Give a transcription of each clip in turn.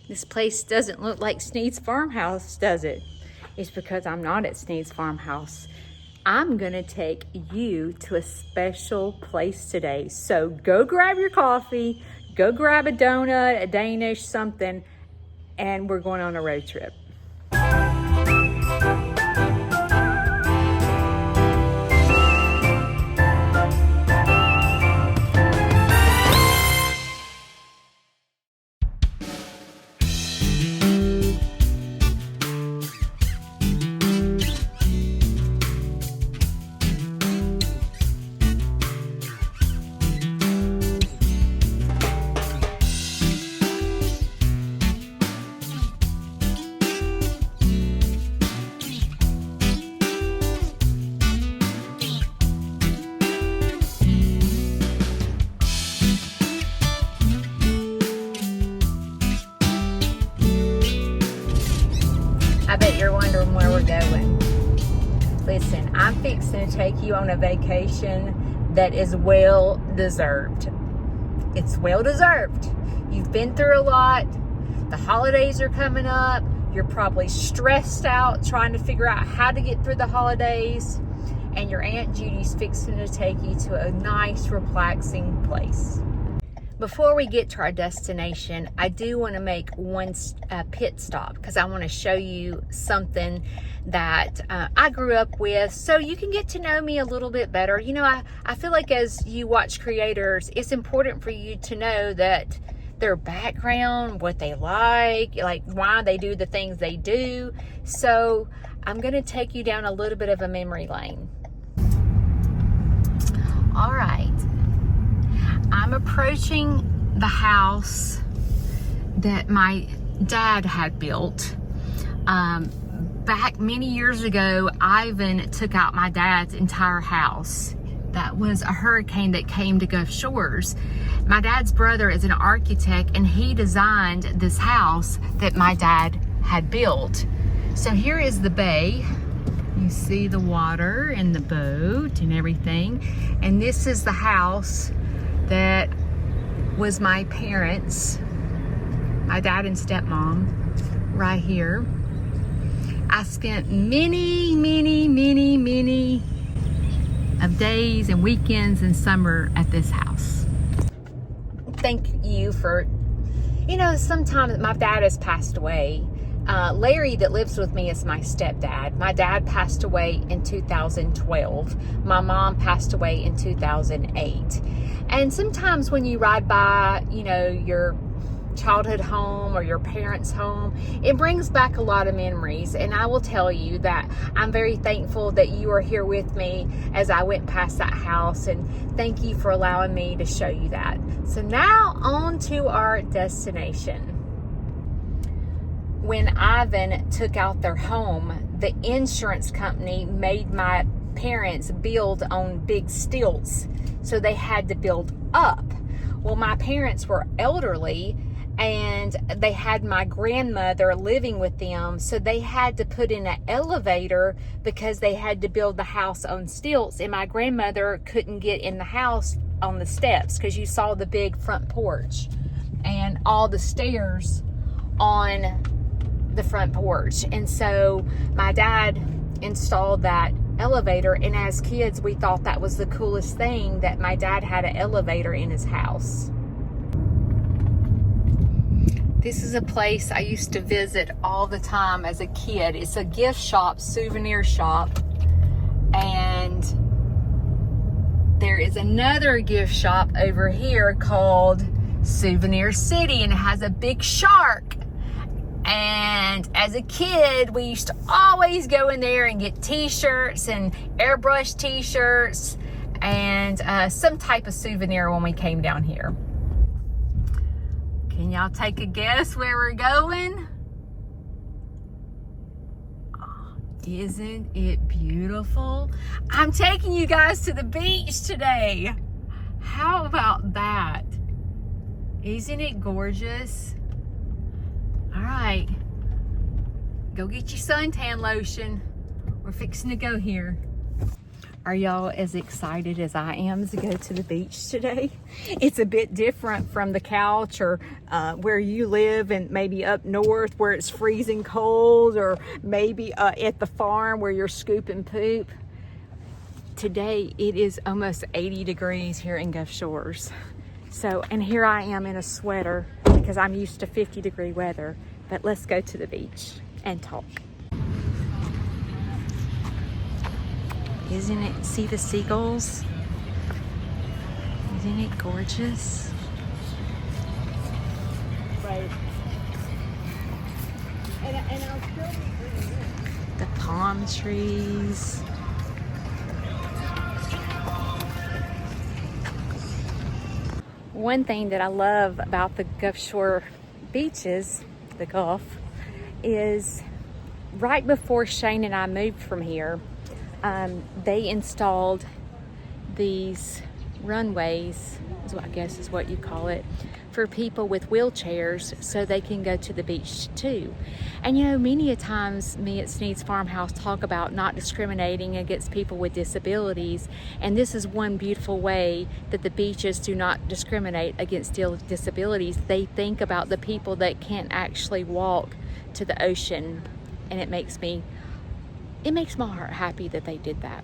This place doesn't look like Snead's Farmhouse, does it? It's because I'm not at Snead's Farmhouse. I'm gonna take you to a special place today. So go grab your coffee, go grab a donut, a Danish, something, and we're going on a road trip. I bet you're wondering where we're going. Listen, I'm fixing to take you on a vacation that is well deserved. It's well deserved. You've been through a lot. The holidays are coming up. You're probably stressed out trying to figure out how to get through the holidays. And your Aunt Judy's fixing to take you to a nice, relaxing place. Before we get to our destination, I do want to make one pit stop because I want to show you something that I grew up with so you can get to know me a little bit better. You know, I feel like as you watch creators, it's important for you to know that their background, what they like why they do the things they do. So I'm going to take you down a little bit of a memory lane. All right. I'm approaching the house that my dad had built. Back many years ago, Ivan took out my dad's entire house. That was a hurricane that came to Gulf Shores. My dad's brother is an architect and he designed this house that my dad had built. So here is the bay. You see the water and the boat and everything. And this is the house that was my parents, my dad and stepmom, right here. I spent many of days and weekends and summer at this house. Thank you for, you know, sometimes my dad has passed away. Larry that lives with me is my stepdad. My dad passed away in 2012. My mom passed away in 2008. And sometimes when you ride by, you know, your childhood home or your parents' home, it brings back a lot of memories. And I will tell you that I'm very thankful that you are here with me as I went past that house. And thank you for allowing me to show you that. So now on to our destination. When Ivan took out their home, the insurance company made my parents build on big stilts. So they had to build up. Well, my parents were elderly and they had my grandmother living with them. So they had to put in an elevator because they had to build the house on stilts. And my grandmother couldn't get in the house on the steps because you saw the big front porch and all the stairs on the front porch. And so my dad installed that elevator, and as kids we thought that was the coolest thing that my dad had an elevator in his house. This is a place I used to visit all the time as a kid. It's a gift shop, souvenir shop, and there is another gift shop over here called Souvenir City, and it has a big shark. And as a kid, we used to always go in there and get t-shirts and airbrush t-shirts and some type of souvenir when we came down here. Can y'all take a guess where we're going? Oh, isn't it beautiful? I'm taking you guys to the beach today. How about that? Isn't it gorgeous? All right, go get your suntan lotion. We're fixing to go here. Are y'all as excited as I am to go to the beach today? It's a bit different from the couch or where you live, and maybe up north where it's freezing cold, or maybe at the farm where you're scooping poop. Today it is almost 80 degrees here in Gulf Shores. So, and here I am in a sweater because I'm used to 50-degree weather. But let's go to the beach and talk. Isn't it, see the seagulls? Isn't it gorgeous? Right. And I'll still the palm trees. One thing that I love about the Gulf Shore beaches, the Gulf, is right before Shane and I moved from here, they installed these runways, is what I guess is what you call it, for people with wheelchairs so they can go to the beach too. And you know, many a times me at Snead's Farmhouse talk about not discriminating against people with disabilities, and this is one beautiful way that the beaches do not discriminate against disabilities. They think about the people that can't actually walk to the ocean, and it makes my heart happy that they did that.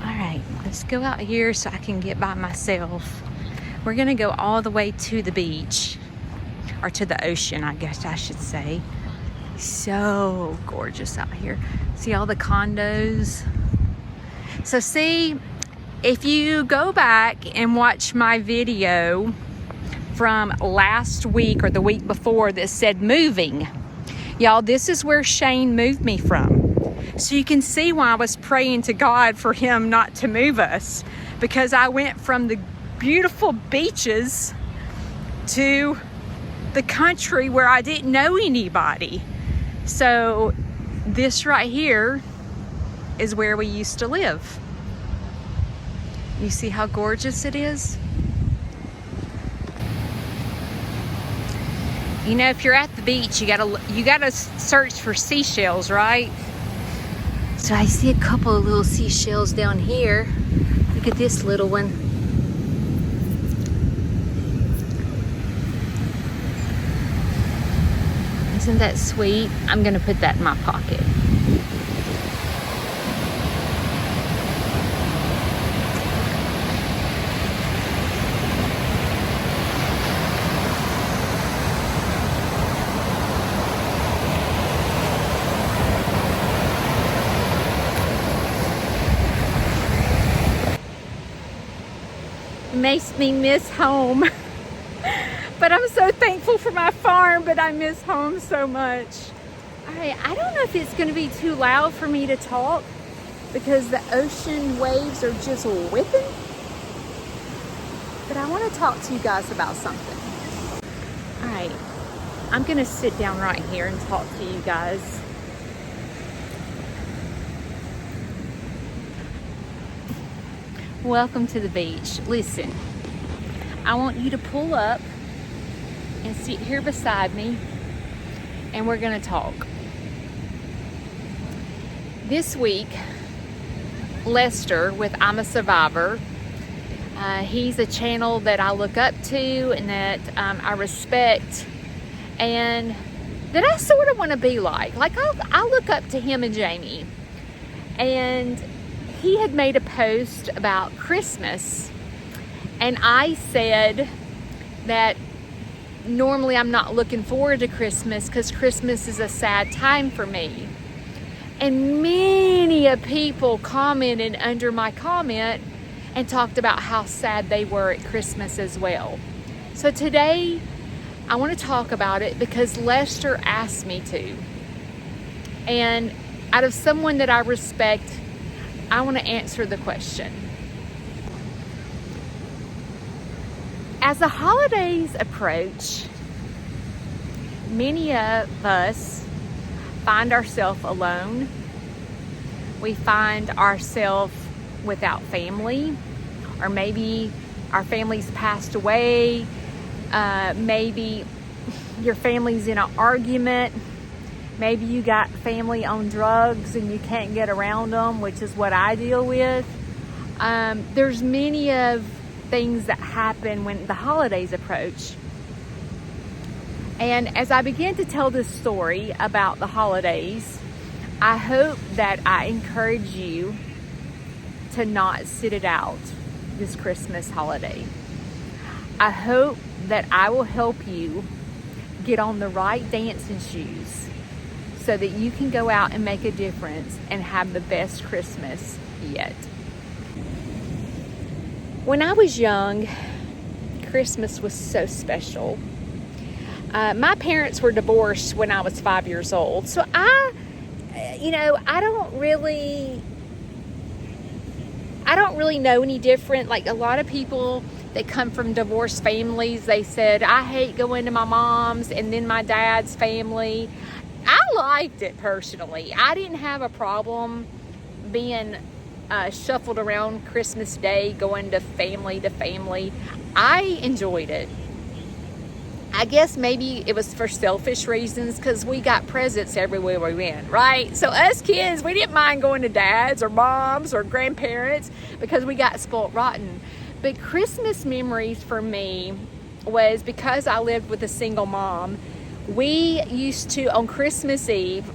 All right, let's go out here so I can get by myself. We're gonna go all the way to the beach, or to the ocean, I guess I should say. So gorgeous out here. See all the condos? So see, if you go back and watch my video from last week or the week before that said moving, y'all, this is where Shane moved me from. So you can see why I was praying to God for him not to move us, because I went from the beautiful beaches to the country where I didn't know anybody. So this right here is where we used to live. You see how gorgeous it is? You know, if you're at the beach, you gotta search for seashells, right? So I see a couple of little seashells down here. Look at this little one. Isn't that sweet? I'm gonna put that in my pocket. Makes me miss home. But I'm so thankful for my farm, but I miss home so much. All right, I don't know if it's gonna be too loud for me to talk because the ocean waves are just whipping. But I wanna talk to you guys about something. All right, I'm gonna sit down right here and talk to you guys. Welcome to the beach. Listen, I want you to pull up and sit here beside me, and we're gonna talk. This week, Lester with I'm a Survivor, he's a channel that I look up to and that I respect, and that I sort of want to be like I look up to him and Jamie. And he had made a post about Christmas, and I said that normally I'm not looking forward to Christmas because Christmas is a sad time for me. And many people commented under my comment and talked about how sad they were at Christmas as well. So today I want to talk about it because Lester asked me to. And out of someone that I respect, I want to answer the question. As the holidays approach, many of us find ourselves alone. We find ourselves without family, or maybe our family's passed away. Maybe your family's in an argument. Maybe you got family on drugs and you can't get around them, which is what I deal with. There's many of things that happen when the holidays approach. And as I begin to tell this story about the holidays, I hope that I encourage you to not sit it out this Christmas holiday. I hope that I will help you get on the right dancing shoes so that you can go out and make a difference and have the best Christmas yet. When I was young, Christmas was so special. My parents were divorced when I was 5 years old. So I don't really know any different. Like a lot of people that come from divorced families, they said, I hate going to my mom's and then my dad's family. I liked it personally. I didn't have a problem being shuffled around Christmas Day, going to family. I enjoyed it. I guess maybe it was for selfish reasons because we got presents everywhere we went, right? So us kids, we didn't mind going to dad's or mom's or grandparents because we got spoiled rotten. But Christmas memories for me was because I lived with a single mom. We used to, on Christmas Eve,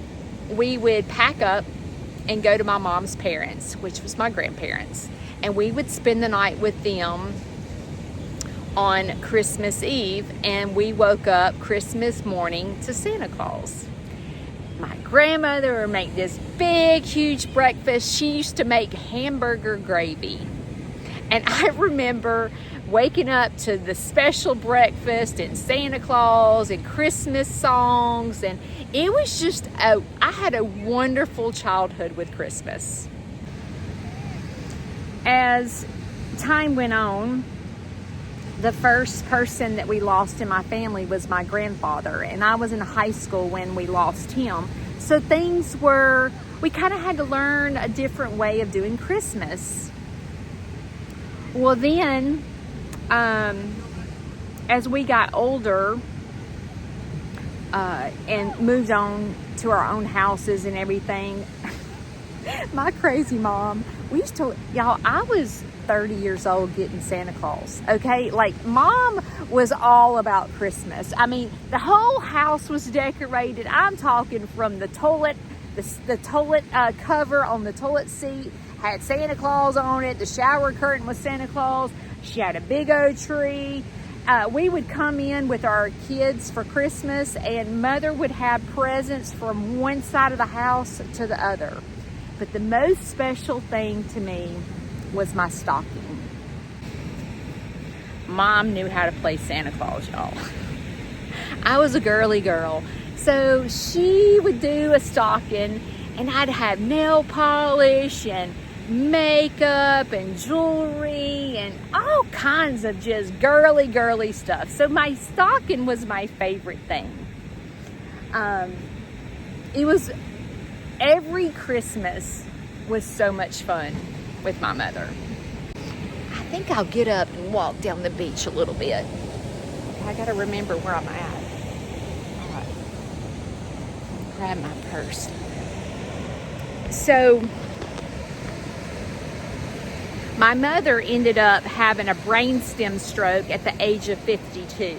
we would pack up and go to my mom's parents, which was my grandparents. And we would spend the night with them on Christmas Eve, and we woke up Christmas morning to Santa Claus. My grandmother would make this big, huge breakfast. She used to make hamburger gravy. And I remember waking up to the special breakfast and Santa Claus and Christmas songs. And it was just, I had a wonderful childhood with Christmas. As time went on, the first person that we lost in my family was my grandfather, and I was in high school when we lost him. So we kind of had to learn a different way of doing Christmas. Well, then, as we got older and moved on to our own houses and everything, my crazy mom, I was 30 years old getting Santa Claus, okay? Like, mom was all about Christmas. I mean, the whole house was decorated. I'm talking from the toilet, the toilet cover on the toilet seat had Santa Claus on it. The shower curtain was Santa Claus. She had a big old tree. We would come in with our kids for Christmas, and mother would have presents from one side of the house to the other. But the most special thing to me was my stocking. Mom knew how to play Santa Claus, y'all. I was a girly girl. So she would do a stocking, and I'd have nail polish and makeup and jewelry and all kinds of just girly stuff. So my stocking was my favorite thing. It was every Christmas was so much fun with my mother. I think I'll get up and walk down the beach a little bit. I gotta remember where I'm at. All right. Grab my purse. So my mother ended up having a brainstem stroke at the age of 52.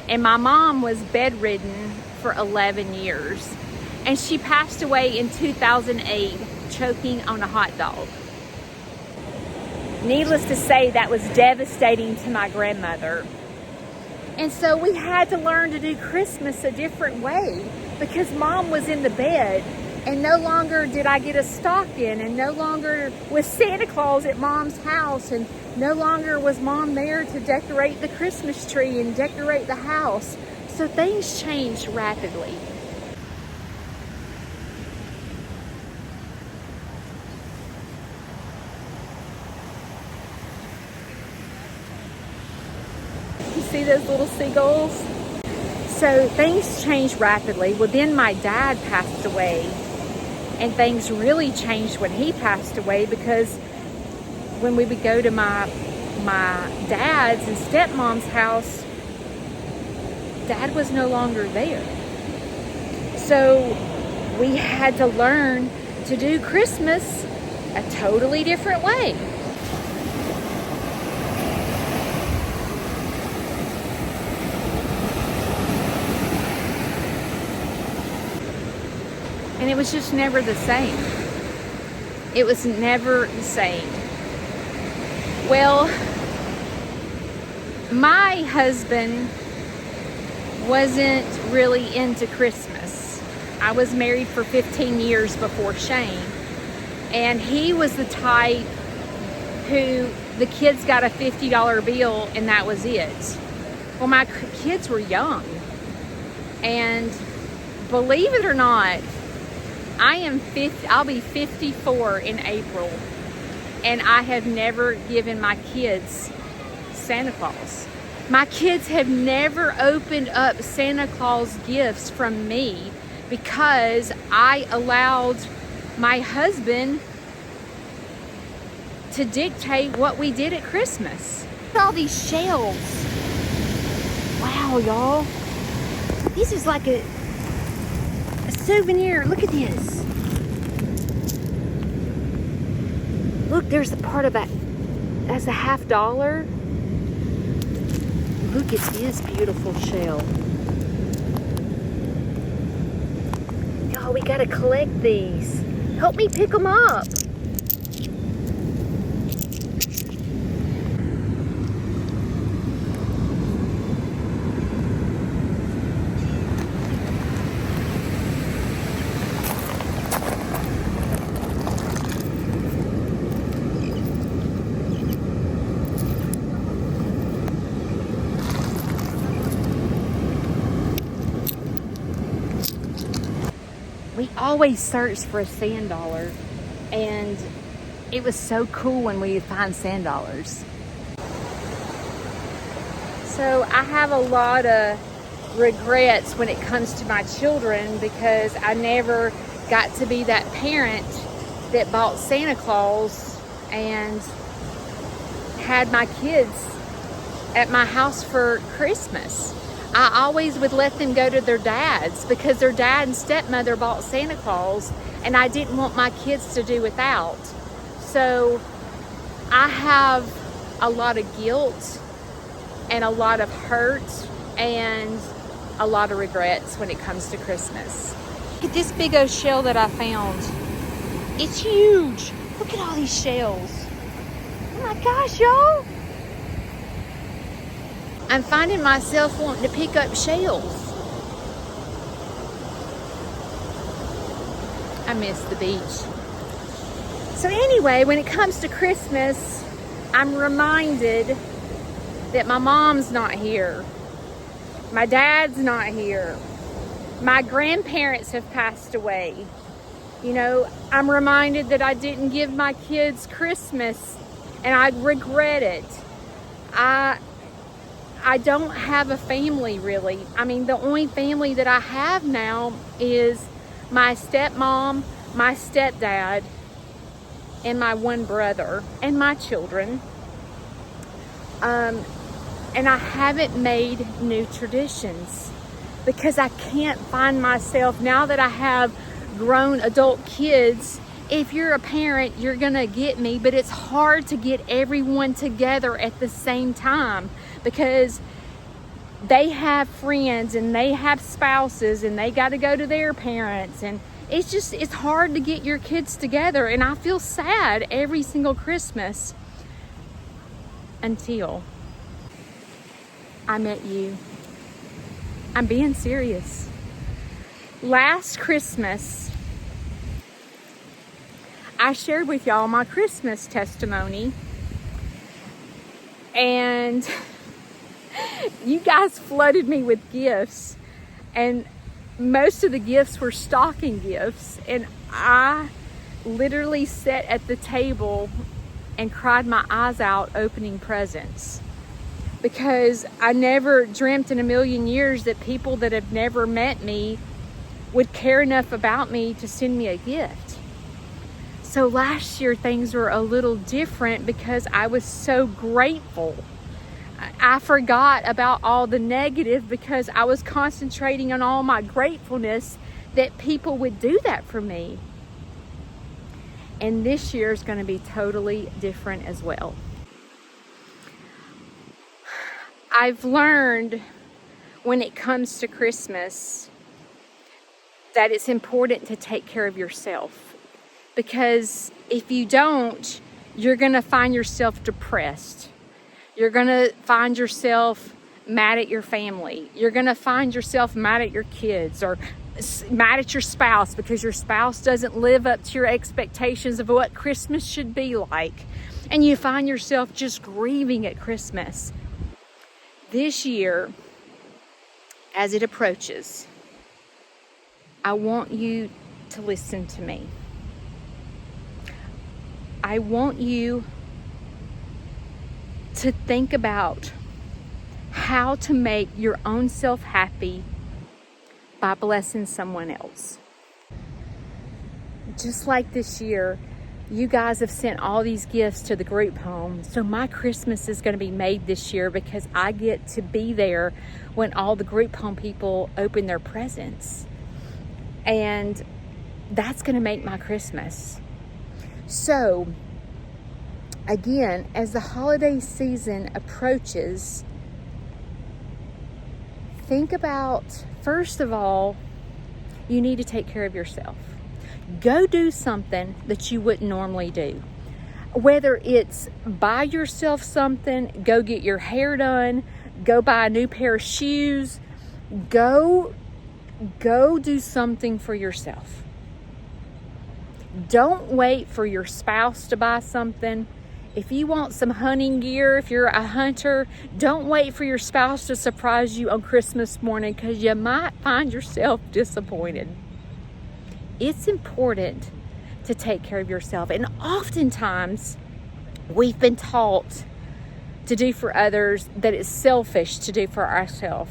And my mom was bedridden for 11 years. And she passed away in 2008, choking on a hot dog. Needless to say, that was devastating to my grandmother. And so we had to learn to do Christmas a different way because mom was in the bed, and no longer did I get a stocking, and no longer was Santa Claus at mom's house, and no longer was mom there to decorate the Christmas tree and decorate the house. So things changed rapidly. See those little seagulls? So things changed rapidly. Well, then my dad passed away, and things really changed when he passed away, because when we would go to my dad's and stepmom's house, dad was no longer there. So we had to learn to do Christmas a totally different way. And it was just never the same. It was never the same. Well, my husband wasn't really into Christmas. I was married for 15 years before Shane. And he was the type who the kids got a $50 bill and that was it. Well, my kids were young. And believe it or not, I'll be 54 in April, and I have never given my kids Santa Claus. My kids have never opened up Santa Claus gifts from me because I allowed my husband to dictate what we did at Christmas. Look at all these shells. Wow, y'all. This is like a souvenir. Look at this. Look, there's a part of that. That's a $50. Look at this beautiful shell. Y'all, we gotta collect these. Help me pick them up. We always searched for a sand dollar, and it was so cool when we would find sand dollars. So I have a lot of regrets when it comes to my children because I never got to be that parent that bought Santa Claus and had my kids at my house for Christmas. I always would let them go to their dads because their dad and stepmother bought Santa Claus, and I didn't want my kids to do without. So I have a lot of guilt and a lot of hurt and a lot of regrets when it comes to Christmas. Look at this big old shell that I found. It's huge. Look at all these shells. Oh my gosh, y'all. I'm finding myself wanting to pick up shells. I miss the beach. So anyway, when it comes to Christmas, I'm reminded that my mom's not here. My dad's not here. My grandparents have passed away. You know, I'm reminded that I didn't give my kids Christmas, and I regret it. I don't have a family, really. I mean, the only family that I have now is my stepmom, my stepdad, and my one brother, and my children. And I haven't made new traditions because I can't find myself, now that I have grown adult kids. If you're a parent, you're gonna get me, but it's hard to get everyone together at the same time because they have friends and they have spouses and they got to go to their parents, and it's hard to get your kids together. And I feel sad every single Christmas until I met you. I'm being serious. Last Christmas, I shared with y'all my Christmas testimony, and you guys flooded me with gifts, and most of the gifts were stocking gifts, and I literally sat at the table and cried my eyes out opening presents because I never dreamt in a million years that people that have never met me would care enough about me to send me a gift. So last year things were a little different because I was so grateful. I forgot about all the negative because I was concentrating on all my gratefulness that people would do that for me. And this year is going to be totally different as well. I've learned when it comes to Christmas that it's important to take care of yourself, because if you don't, you're going to find yourself depressed. You're going to find yourself mad at your family. You're going to find yourself mad at your kids or mad at your spouse because your spouse doesn't live up to your expectations of what Christmas should be like. And you find yourself just grieving at Christmas. This year, as it approaches, I want you to listen to me. I want you to think about how to make your own self happy by blessing someone else. Just like this year, you guys have sent all these gifts to the group home. So my Christmas is going to be made this year because I get to be there when all the group home people open their presents. And that's going to make my Christmas. So, again, as the holiday season approaches, think about, first of all, you need to take care of yourself. Go do something that you wouldn't normally do. Whether it's buy yourself something, go get your hair done, go buy a new pair of shoes, go do something for yourself. Don't wait for your spouse to buy something. If you want some hunting gear, if you're a hunter, don't wait for your spouse to surprise you on Christmas morning, because you might find yourself disappointed. It's important to take care of yourself. And oftentimes, we've been taught to do for others that it's selfish to do for ourselves.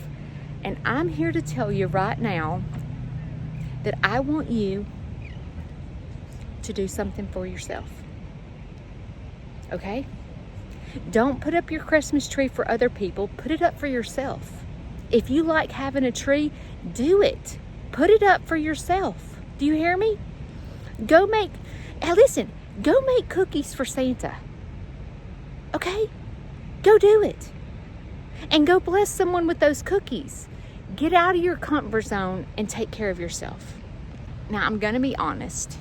And I'm here to tell you right now that I want you to do something for yourself. Okay? Don't put up your Christmas tree for other people. Put it up for yourself. If you like having a tree, do it. Put it up for yourself. Do you hear me? Go make cookies for Santa. Okay? Go do it. And go bless someone with those cookies. Get out of your comfort zone and take care of yourself. Now, I'm going to be honest.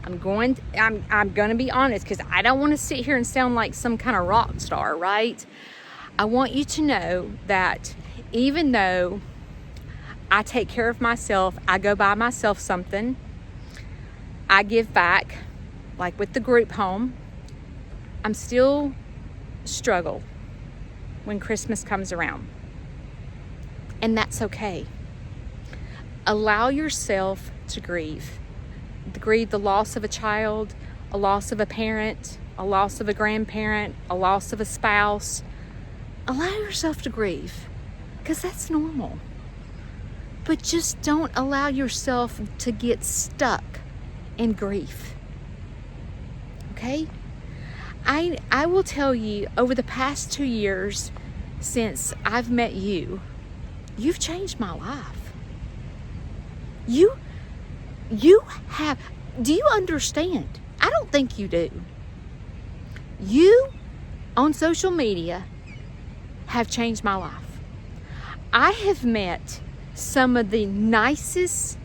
I'm going to be honest, because I don't want to sit here and sound like some kind of rock star, right? I want you to know that even though I take care of myself, I go buy myself something, I give back, like with the group home, I'm still struggle when Christmas comes around. And that's okay. Allow yourself to grieve. Grieve the loss of a child, a loss of a parent, a loss of a grandparent, a loss of a spouse. Allow yourself to grieve, because that's normal. But just don't allow yourself to get stuck in grief. Okay? I will tell you, over the past 2 years since I've met you, you've changed my life. You have, do you understand? I don't think you do. You, on social media, have changed my life. I have met some of the nicest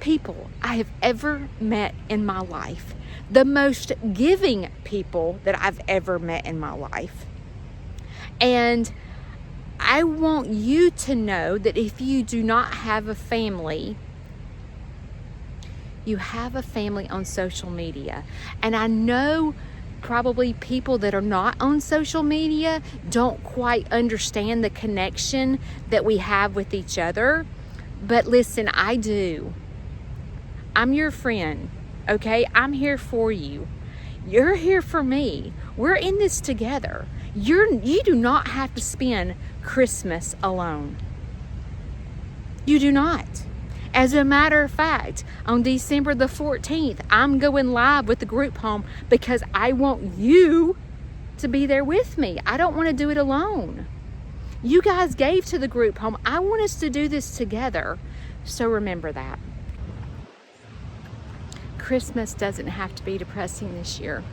people I have ever met in my life. The most giving people that I've ever met in my life. And I want you to know that if you do not have a family, you have a family on social media. And I know probably people that are not on social media don't quite understand the connection that we have with each other. But listen, I do. I'm your friend, okay? I'm here for you. You're here for me. We're in this together. You do not have to spend Christmas alone. You do not. As a matter of fact, on December the 14th, I'm going live with the group home because I want you to be there with me. I don't want to do it alone. You guys gave to the group home. I want us to do this together. So remember that. Christmas doesn't have to be depressing this year,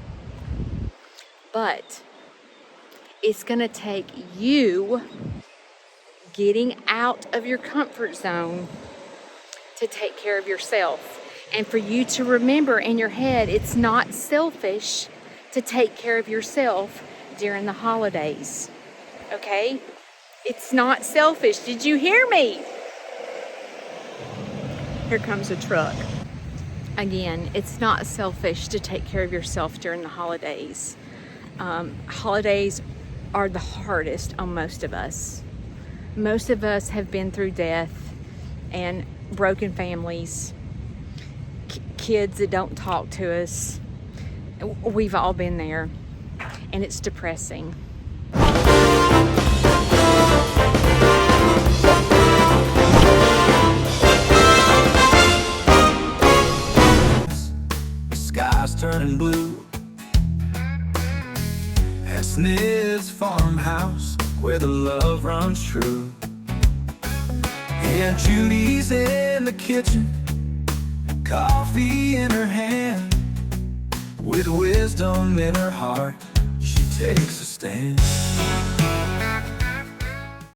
but it's going to take you getting out of your comfort zone to take care of yourself. And for you to remember in your head, it's not selfish to take care of yourself during the holidays. Okay? It's not selfish. Did you hear me? Here comes a truck. Again, it's not selfish to take care of yourself during the holidays. Holidays are the hardest on most of us. Most of us have been through death and broken families, kids that don't talk to us. We've all been there, and it's depressing. The sky's turning blue at Snead's farmhouse, where the love runs true. Aunt Judy's in the kitchen, coffee in her hand. With wisdom in her heart, she takes a stand.